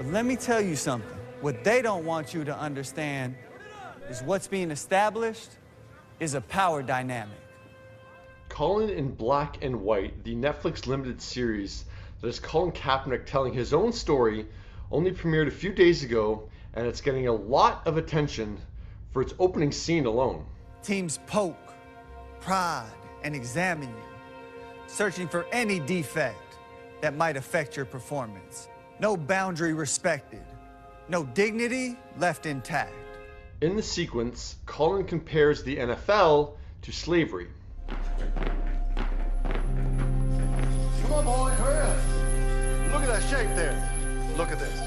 But let me tell you something. What they don't want you to understand is what's being established is a power dynamic. Colin in Black and White, the Netflix limited series that is Colin Kaepernick telling his own story, only premiered a few days ago, and it's getting a lot of attention for its opening scene alone. Teams poke, prod, and examine you, searching for any defect that might affect your performance. No boundary respected, no dignity left intact. In the sequence, Colin compares the NFL to slavery. Come on, boys, hurry up. Look at that shape there. Look at this.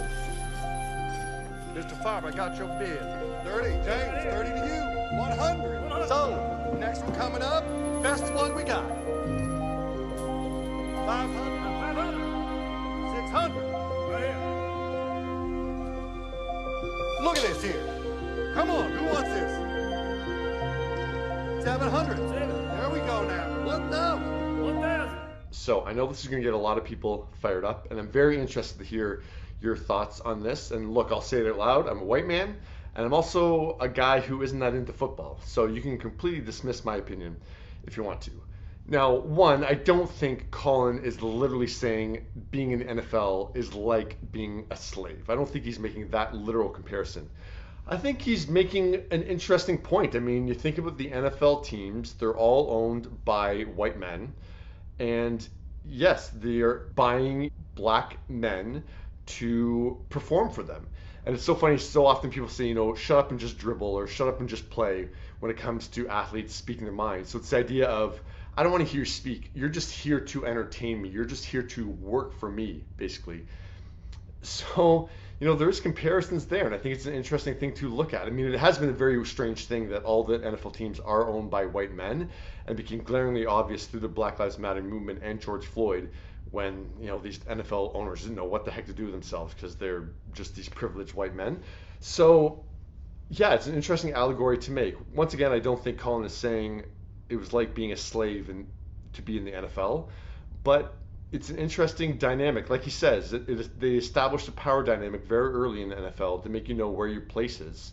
Mr. Farber, I got your bid. 30, James, 30 to you. 100. So, next one coming up, best one we got. 500. 600. Right here. Look at this here. Come on, who wants this? 700. There we go now. 1,000. 1,000. So I know this is going to get a lot of people fired up, and I'm very interested to hear your thoughts on this. And look, I'll say it out loud. I'm a white man, and I'm also a guy who isn't that into football. So you can completely dismiss my opinion if you want to. Now, one, I don't think Colin is literally saying being in the NFL is like being a slave. I don't think he's making that literal comparison. I think he's making an interesting point. I mean, you think about the NFL teams, they're all owned by white men. And yes, they are buying black men to perform for them. And it's so funny, so often people say, shut up and just dribble or shut up and just play when it comes to athletes speaking their mind. So it's the idea of, I don't want to hear you speak. You're just here to entertain me. You're just here to work for me, basically. So, there's comparisons there, and I think it's an interesting thing to look at. I mean, it has been a very strange thing that all the NFL teams are owned by white men, and became glaringly obvious through the Black Lives Matter movement and George Floyd when, these NFL owners didn't know what the heck to do with themselves because they're just these privileged white men. So, yeah, it's an interesting allegory to make. Once again, I don't think Colin is saying it was like being a slave and to be in the NFL, but it's an interesting dynamic. Like he says, they established a power dynamic very early in the NFL to make you know where your place is.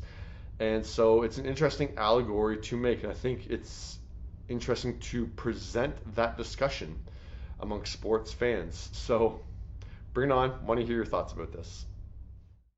And so it's an interesting allegory to make. And I think it's interesting to present that discussion among sports fans. So bring it on. I want to hear your thoughts about this.